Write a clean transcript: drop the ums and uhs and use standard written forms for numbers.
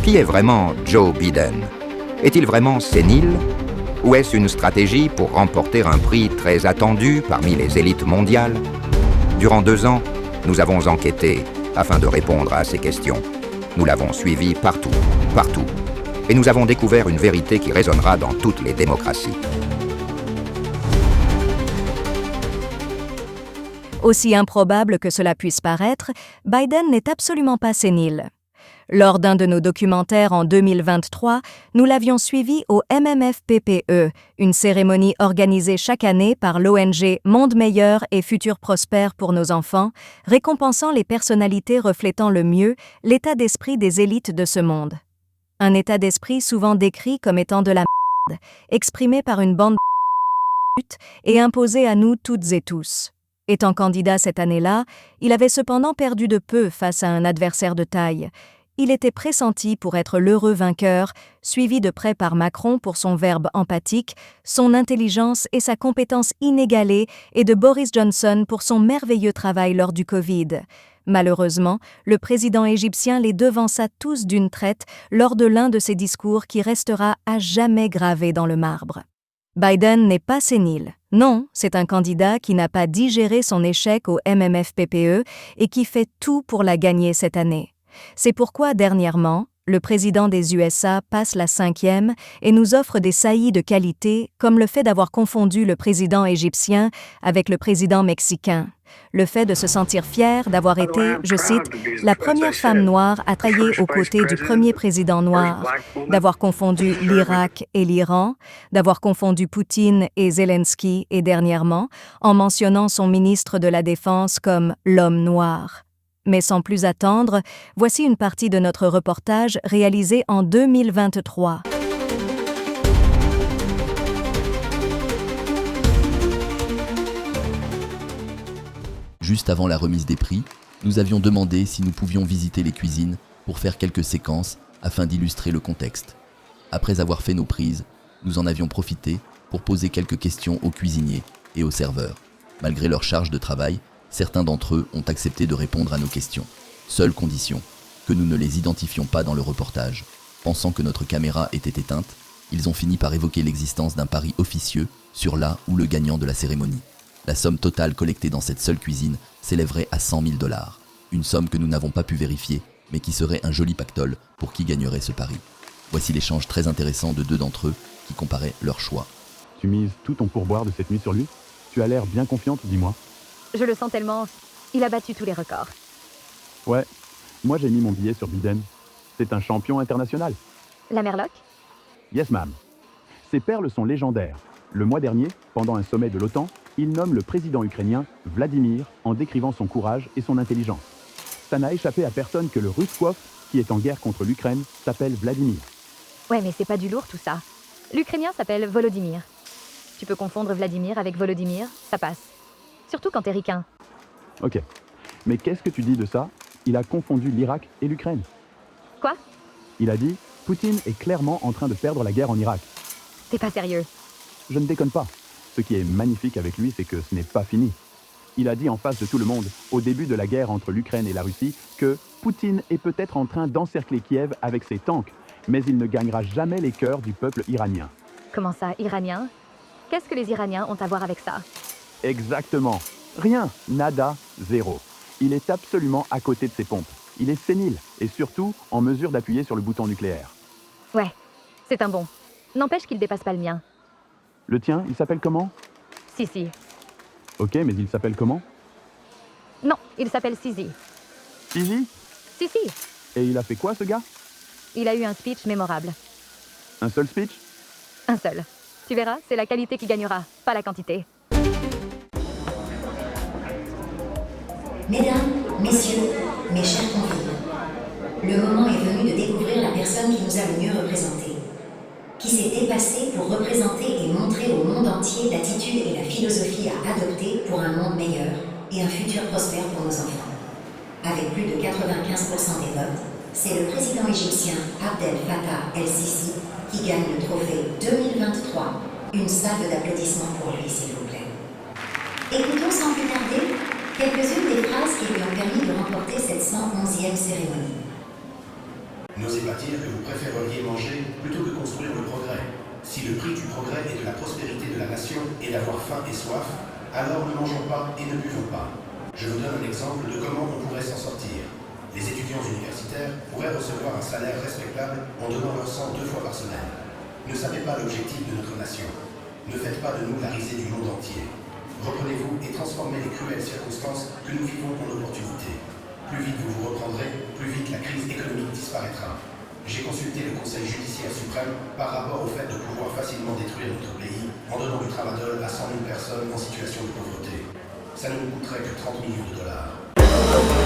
Qui est vraiment Joe Biden? Est-il vraiment sénile? Ou est-ce une stratégie pour remporter un prix très attendu parmi les élites mondiales? Durant 2 ans, nous avons enquêté afin de répondre à ces questions. Nous l'avons suivi partout, partout. Et nous avons découvert une vérité qui résonnera dans toutes les démocraties. Aussi improbable que cela puisse paraître, Biden n'est absolument pas sénile. Lors d'un de nos documentaires en 2023, nous l'avions suivi au MMFPPE, une cérémonie organisée chaque année par l'ONG Monde Meilleur et Futur Prospère pour nos enfants, récompensant les personnalités reflétant le mieux l'état d'esprit des élites de ce monde. Un état d'esprit souvent décrit comme étant de la merde, exprimé par une bande de et imposé à nous toutes et tous. Étant candidat cette année-là, il avait cependant perdu de peu face à un adversaire de taille. Il était pressenti pour être l'heureux vainqueur, suivi de près par Macron pour son verbe empathique, son intelligence et sa compétence inégalée, et de Boris Johnson pour son merveilleux travail lors du Covid. Malheureusement, le président égyptien les devança tous d'une traite lors de l'un de ses discours qui restera à jamais gravé dans le marbre. Biden n'est pas sénile. Non, c'est un candidat qui n'a pas digéré son échec au MMFPPE et qui fait tout pour la gagner cette année. C'est pourquoi, dernièrement, le président des USA passe la 5e et nous offre des saillies de qualité, comme le fait d'avoir confondu le président égyptien avec le président mexicain. Le fait de se sentir fier d'avoir été, je cite, « la première femme noire à travailler aux côtés du premier président noir », d'avoir confondu l'Irak et l'Iran, d'avoir confondu Poutine et Zelensky et dernièrement, en mentionnant son ministre de la Défense comme « l'homme noir ». Mais sans plus attendre, voici une partie de notre reportage réalisé en 2023. Juste avant la remise des prix, nous avions demandé si nous pouvions visiter les cuisines pour faire quelques séquences afin d'illustrer le contexte. Après avoir fait nos prises, nous en avions profité pour poser quelques questions aux cuisiniers et aux serveurs. Malgré leur charge de travail, certains d'entre eux ont accepté de répondre à nos questions. Seule condition, que nous ne les identifions pas dans le reportage. Pensant que notre caméra était éteinte, ils ont fini par évoquer l'existence d'un pari officieux sur la ou le gagnant de la cérémonie. La somme totale collectée dans cette seule cuisine s'élèverait à 100 000 $. Une somme que nous n'avons pas pu vérifier, mais qui serait un joli pactole pour qui gagnerait ce pari. Voici l'échange très intéressant de 2 d'entre eux qui comparaient leurs choix. Tu mises tout ton pourboire de cette nuit sur lui? Tu as l'air bien confiante, dis-moi. Je le sens tellement. Il a battu tous les records. Ouais, moi j'ai mis mon billet sur Biden. C'est un champion international. La Merloc? Yes, ma'am. Ses perles sont légendaires. Le mois dernier, pendant un sommet de l'OTAN, il nomme le président ukrainien Vladimir en décrivant son courage et son intelligence. Ça n'a échappé à personne que le Ruskov, qui est en guerre contre l'Ukraine, s'appelle Vladimir. Ouais, mais c'est pas du lourd tout ça. L'Ukrainien s'appelle Volodymyr. Tu peux confondre Vladimir avec Volodymyr, ça passe. Surtout quand t'es ricain. Ok. Mais qu'est-ce que tu dis de ça? Il a confondu l'Irak et l'Ukraine. Quoi? Il a dit « Poutine est clairement en train de perdre la guerre en Irak ». T'es pas sérieux. Je ne déconne pas. Ce qui est magnifique avec lui, c'est que ce n'est pas fini. Il a dit en face de tout le monde, au début de la guerre entre l'Ukraine et la Russie, que Poutine est peut-être en train d'encercler Kiev avec ses tanks, mais il ne gagnera jamais les cœurs du peuple iranien. Comment ça, iranien? Qu'est-ce que les Iraniens ont à voir avec ça? Exactement. Rien. Nada. Zéro. Il est absolument à côté de ses pompes. Il est sénile et surtout en mesure d'appuyer sur le bouton nucléaire. Ouais, c'est un bon. N'empêche qu'il dépasse pas le mien. Le tien, il s'appelle comment? Si. Ok, mais il s'appelle comment? Non, il s'appelle Sisi. Sisi? Si. Et il a fait quoi, ce gars? Il a eu un speech mémorable. Un seul speech? Un seul. Tu verras, c'est la qualité qui gagnera, pas la quantité. Mesdames, messieurs, mes chers convives, le moment est venu de découvrir la personne qui nous a le mieux représentés, qui s'est dépassée pour représenter et montrer au monde entier l'attitude et la philosophie à adopter pour un monde meilleur et un futur prospère pour nos enfants. Avec plus de 95% des votes, c'est le président égyptien Abdel Fattah el-Sisi qui gagne le trophée 2023. Une salve d'applaudissements pour lui, s'il vous plaît. Écoutons sans plus tarder quelques-unes des phrases qui lui ont permis de remporter cette 111e cérémonie. N'osez pas dire que vous préféreriez manger plutôt que construire le progrès. Si le prix du progrès et de la prospérité de la nation est d'avoir faim et soif, alors ne mangeons pas et ne buvons pas. Je vous donne un exemple de comment on pourrait s'en sortir. Les étudiants universitaires pourraient recevoir un salaire respectable en donnant leur sang 2 fois par semaine. Ne savez pas l'objectif de notre nation. Ne faites pas de nous la risée du monde entier. Reprenez-vous et transformez les cruelles circonstances que nous vivons en opportunités. Plus vite vous vous reprendrez, plus vite la crise économique disparaîtra. J'ai consulté le Conseil judiciaire suprême par rapport au fait de pouvoir facilement détruire notre pays en donnant du tramadol à 100 000 personnes en situation de pauvreté. Ça ne nous coûterait que 30 millions de dollars.